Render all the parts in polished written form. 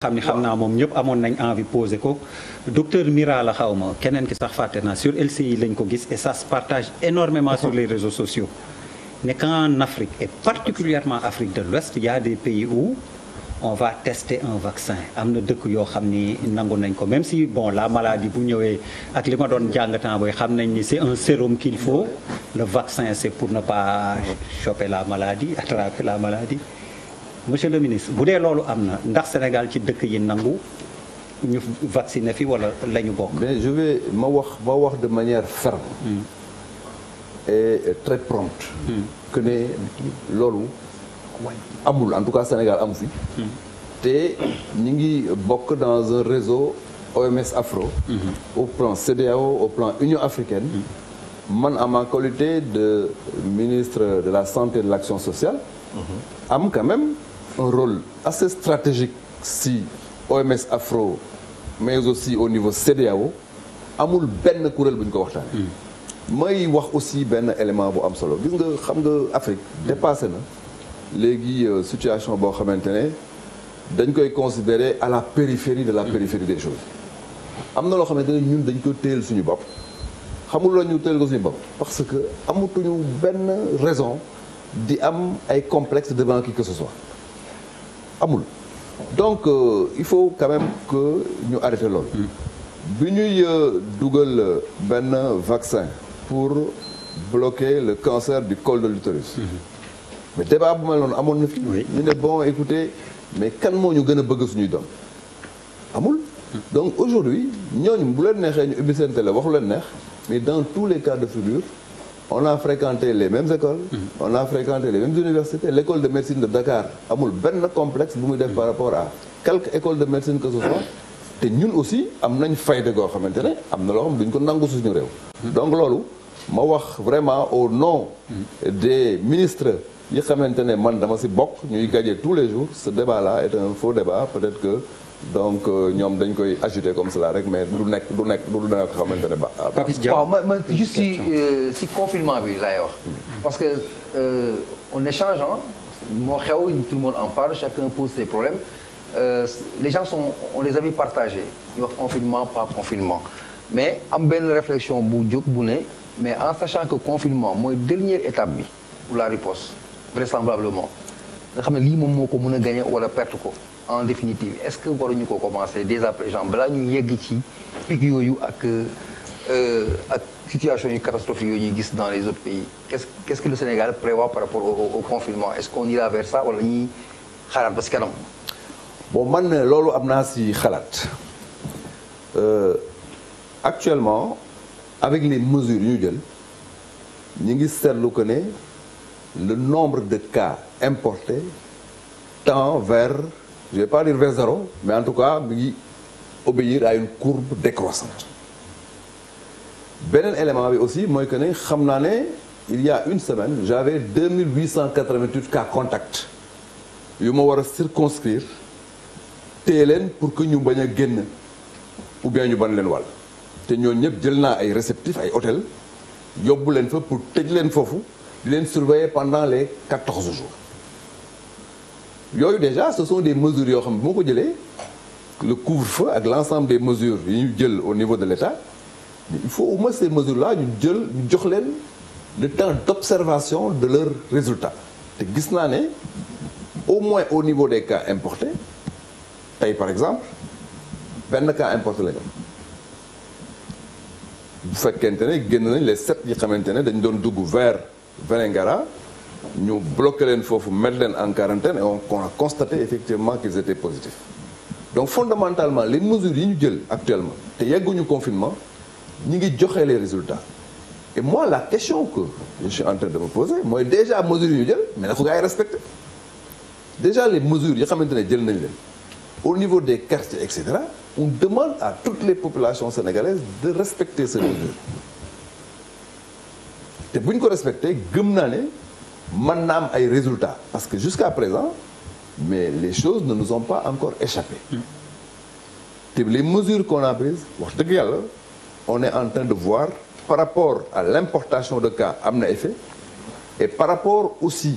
xam ni xam naa moom ñëpp amoon nañ envie poser ko docteur Mira la xaw ma keneen ki sax fàtte naa sur LCI lañ ko gis et ça se partage énormément sur les réseaux sociaux mais qu'en Afrique et particulièrement Afrique de l'Ouest il y a des pays où on va tester un vaccin am na dëkk yoo xam ni nangu nañ ko même si bon la maladie bu ñëwee ak li ma doon jàngataan booy xam nañ ni c'est un sérum qu'il faut le vaccin c'est pour ne pas choper la maladie attraper la maladie monsieur le ministre bu dee loolu am na ndax Sénégal ci dëkk yi nangu ñu vacciner fi wala la ñu bokk. mais je vais ma wax de manière ferme. et très prompte. que ne loolu amul en tout cas Sénégal amu fi. te ñi ngi bokk dans un réseau OMS Afro. au plan CEDEAO au plan Union africaine. man en ma qualité de ministre de la santé et de l'action sociale. am quand même un rôle assez stratégique si OMS Afro mais aussi au niveau CEDEAO amul benn kuréel bu ñu ko waxtaanee. may wax aussi benn élément bu am solo gis nga xam nga Afrique dépassé na léegi situation boo xamante ne dañ koy considérer à la périphérie de la périphérie des choses am na loo xamante ne ñun dañ ko téyel suñu bopp xamul la ñu téyel ko suñu bopp parce que amatuñu benn raison di am ay complexe devant qui que ce soit amul donc il faut quand même que ñu arrêter loolu bi ñuy dugal benn vaccin pour bloquer le cancer du col de l'utérus mais débat bu mel noonu amoon na fi ñu ne bon écoutez mais kan moo ñu gën a bëgg suñuy doom amul donc aujourd'hui ñooñu bu leen neexee ñu ubbi seen télé waxu leen neex mais dans tous les cas de figure on a fréquenté les mêmes écoles on a fréquenté les mêmes universités l'école de médecine de Dakar amul benn complexe bu muy def par rapport à quelques écoles de médecine que ce soit te ñun aussi am nañ fayda goo xamante ne am na loo xam duñ ko nangu suñu réew donc loolu ma wax vraiment au nom des ministres yi xamante ne man dama si bokk ñuy gagner tous les jours ce débat là est un faux débat peut-être que donc ñoom dañ koy agiter comme cela rek mais du nekk xamante ne ba. waaw man juste si confinement bi laay wax. parce que on échange moo xew tout le monde en parle chacun pose ses problèmes les gens on les a vu partagés ñu wax confinement pas confinement mais am benn réflexion bu jóg bu ne mais en sachant que confinement mooy dernière étape bi pour la riposte vraisemblablement nga xam ne lii moom moo ko mën a gagner wala perte ko. en définitive est-ce que waruñu ko commencer dès à présent balaa ñu yegg ci pic yooyu ak situation yu catastrophique yooyu ñuy gis dans les autres pays qu'est-ce que le Sénégal prévoit par rapport au confinement est-ce qu'on ira vers ça wala ñuy xalaat ba ci kanam. bon man loolu am naa si xalaat actuellement avec les mesures yu ñu jël ñu ngi seetlu que ne le nombre de cas importés tend vers je vais pas dire vers zéro mais en tout cas mi ngi obéir à une courbe décroissante beneen élément bi aussi mooy que ne xam naa ne il y a une semaine j'avais 2888 cas contacts yu ma war a circonscrire téye leen pour que ñu bañ a génn ou bien ñu ban leen wàll te ñooñu ñëpp jël naa ay réceptifs ay hôtels yóbbu leen fa pour tëj leen foofu di leen surveiller pendant les 14 jours yooyu déjà ce sont des mesures yoo xam ne bu ma ko jëlee le couvre-feu ak l'ensemble des mesures yi ñu jël au niveau de l'État il faut au moins ces mesures là ñu jox leen le temps d'observation de leurs résultats te gis naa ne au moins au niveau des cas importés tey par exemple benn cas importé la ñu bu fekkente ne génn nañ les 7 yi xamante ne dañ doon dugg vers Vélingara ñu bloqué leen foofu mettre leen en quarantaine et on a constaté effectivement qu'ils étaient positifs donc fondamentalement les mesures yi ñu jël actuellement te yegguñu confinement ñi ngi joxe les résultats et moi la question que je suis en train de me poser mooy déjà mesures yi ñu jël mais na ko gars yi respecté déjà les mesures yi xamante ne jël nañ leen au niveau des quartiers et cetera on demande à toutes les populations sénégalaises de respecter ces mesures te bu ñu ko respecté gëm naa ne mën na am ay résultats parce que jusqu'à présent mais les choses ne nous ont pas encore échappé te les mesures qu'on a prises wax dëgg yàlla on est en train de voir par rapport à l'importation de cas am na effet et par rapport aussi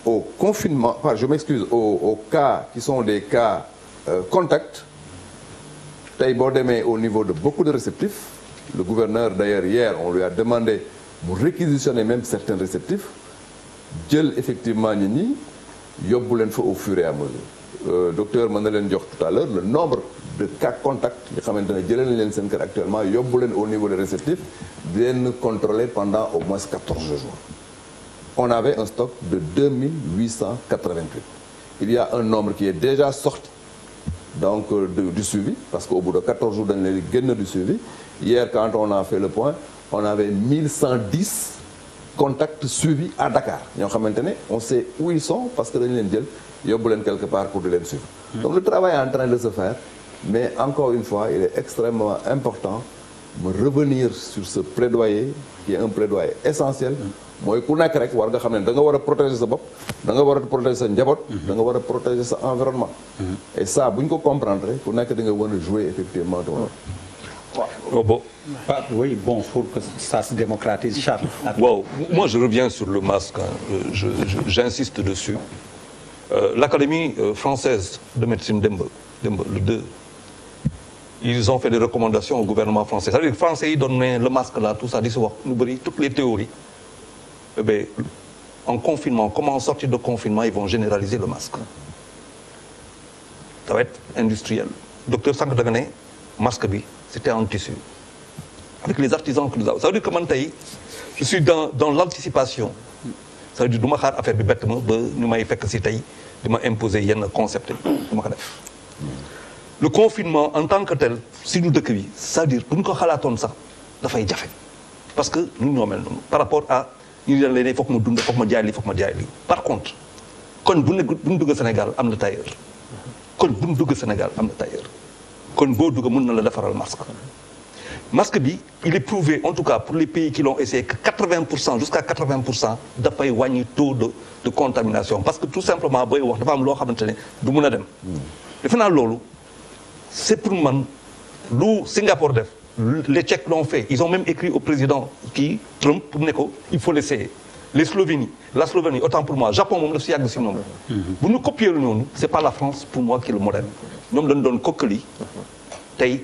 au confinement je m'excuse aux cas qui sont des cas contact tey boo demee au niveau de beaucoup de réceptifs le gouverneur d'ailleurs hier on lui a demandé mu réquisitionner même certains réceptifs jël effectivement nit ñi yóbbu leen fa au fur et à mesure docteur mën na leen jox tout à l'heure le nombre de cas contacts yi xamante ne jëlee nañ leen seen kër actuellement yóbbu leen au niveau des réceptifs di leen contrôler pendant au moins 14 jours on avait un stock de 2888 il y a un nombre qui est déjà sorti donc du suivi parce qu'au bout de 14 jours dañ leen génn du suivi hier quand on a fait le point on avait 1110 contacts suivis à Dakar ñoo xamante ne on sait où ils sont parce que dañu leen jël yóbbu leen quelque part pour di leen suivre donc le travail est en train de se faire mais encore une fois il est extrêmement important de revenir sur ce plaidoyer qui est un plaidoyer essentiel mooy ku nekk rek war nga xam ne da nga war a protéger sa bopp da nga war a protéger sa njaboot da nga war a protéger sa environnement et ça bu ñu ko comprendre ku nekk da nga war a jouer effectivement ton Oh, bon. Oui, bon, pour que ça se démocratise, Charles. Wow. Moi, je reviens sur le masque. J'insiste dessus. L'Académie française de médecine le 2, ils ont fait des recommandations au gouvernement français. C'est-à-dire que les Français, ils donnent le masque là, tout ça, toutes les théories. Eh bien, en confinement, comment en sortir de confinement, ils vont généraliser le masque. Ça va être industriel. Docteur Sank Dagane, masque bi, c'était en tissu. Avec les artisans que nous avons. Ça veut dire que maintenant, je suis dans l'anticipation. Ça veut dire que je vais faire des bêtements, je vais faire que c'est imposer un concept. Le confinement, en tant que tel, si nous devons, ça veut dire que nous avons ça, ça fait déjà. Parce que nous, par rapport à il faut que nous par contre, quand nous sommes au Sénégal, nous sommes tailleur. Quand nous sommes au Sénégal, nous sommes tailleur. Quand nous sommes au masque. Masque, il est prouvé, en tout cas pour les pays qui l'ont essayé, que 80%, jusqu'à 80%, d'après le taux de contamination. Parce que tout simplement, c'est pour moi, le Singapour, les Tchèques l'ont fait. Ils ont même écrit au président Trump, pour Neko, il faut l'essayer. La Slovénie, autant pour moi, Japon, vous nous copiez le nom, ce n'est pas la France pour moi qui est le modèle. Nous nous donnons coqueli. Et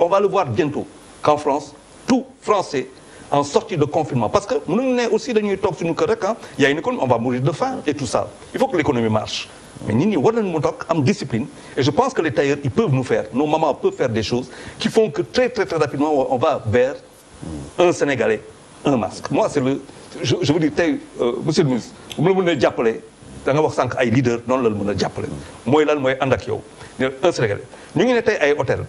on va le voir bientôt qu'en France, tout Français en sortie de confinement. Parce que nous sommes aussi dans une talk sur nous, il y a une économie, on va mourir de faim et tout ça. Il faut que l'économie marche. Mais nous avons une discipline. Et je pense que les tailleurs, ils peuvent nous faire, nos mamans peuvent faire des choses qui font que très rapidement, on va vers un Sénégalais, un masque. Moi, c'est le... Je vous dis, monsieur le ministre, vous me appelez, vous avez un leader, non, vous me appelez. Moi, je suis un Sénégalais. Nous sommes à un hôtel.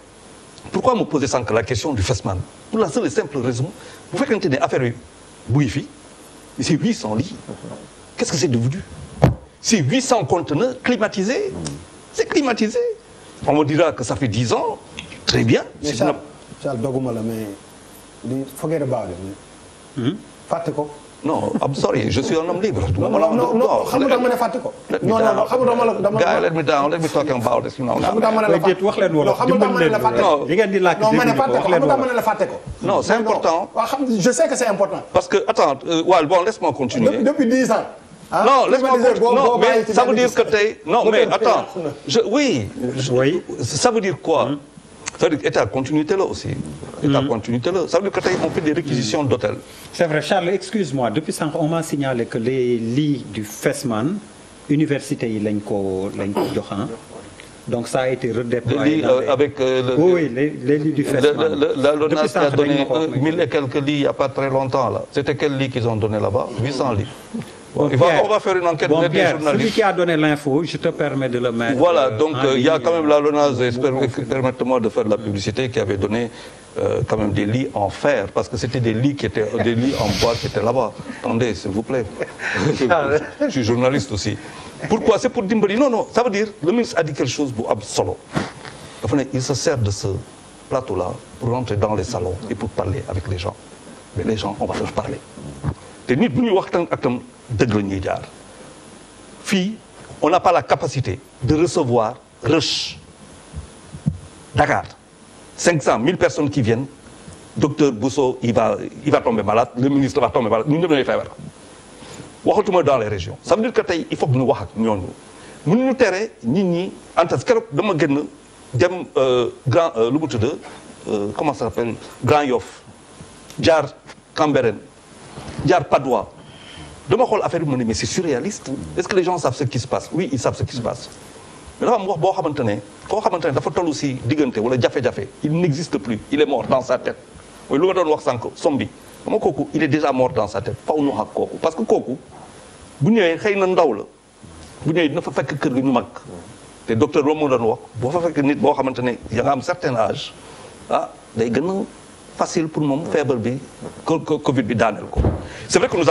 Pourquoi me poser la question du Fesman? Pour la seule et simple raison, vous faites une affaire Bouifi, c'est 800 lits. Qu'est-ce que c'est devenu? C'est 800 conteneurs climatisés. C'est climatisé. On me dira que ça fait 10 ans. Très bien. Mais Charles Dogumala, mais forget about it. Fatiko. Non, I'm sorry, je suis un homme libre. No, Guy, let me down, let me talk about this. Non, c'est important. Je sais que c'est important. Parce que, attends, bon, laisse-moi continuer. Depuis 10 ans. Non, laisse-moi continuer. Non, mais ça veut dire que t'es... Non, mais attends. Oui. Ça veut dire quoi? Ça veut dire état continuité là aussi. État continuité là. Ça veut dire que on fait des réquisitions d'hôtels. C'est vrai, Charles, excuse-moi. Depuis ça, on m'a signalé que les lits du Fesman, université, donc ça a été redéployé. Avec oui, les lits du Fesman. La LONASE qui a donné 1000 et quelques lits il n'y a pas très longtemps là. C'était quel lit qu'ils ont donné là-bas? 800 lits. Bon, on va faire une enquête bon, des Pierre, journalistes. Celui qui a donné l'info, je te permets de le mettre. Voilà, donc il y a quand même la LONASE, permettez-moi de faire de la publicité, qui avait donné quand même des lits en fer, parce que c'était des lits en bois qui étaient là-bas. Attendez, s'il vous plaît. Je suis journaliste aussi. Pourquoi? C'est pour Dimbali. Non, ça veut dire, le ministre a dit quelque chose pour Absolo. Il se sert de ce plateau-là pour rentrer dans les salons et pour parler avec les gens. Mais les gens, on va leur parler. On n'a pas la capacité de recevoir rush. Dakar, 500 000 personnes qui viennent. Docteur Bousso, il va tomber malade. Le ministre va tomber malade. Nous devons les faire. Dans les régions. Ça veut dire qu'il faut que nous mënuñu tere nit ñi antas keroog dama génn dem grand lu mu tudd comment ça s'appelle Grand Yoff jaar Cambérène jaar Padoua dama xool affaire bi ma ne mais c'est surréaliste est-ce que les gens savent ce qui se passe oui ils savent ce qui se passe mais dafa am wax boo xamante ne koo xamante ne dafa toll si diggante wala jafe-jafe il n'existe plus il est mort dans sa tête mooy lu nga doon wax sànq sombi dama kooku il est déjà mort dans sa tête faw ñu xam kooku parce que kooku bu ñëwee xëy na ndaw la bu ñëwee dina fa fekk kër gi ñu mag te docteur boobu moo doon wax boo fa fekk nit boo xamante ne ya nga am certain âge ah day gën a facile pour moom feebar bi Covid bi daaneel ko c'est vrai que nous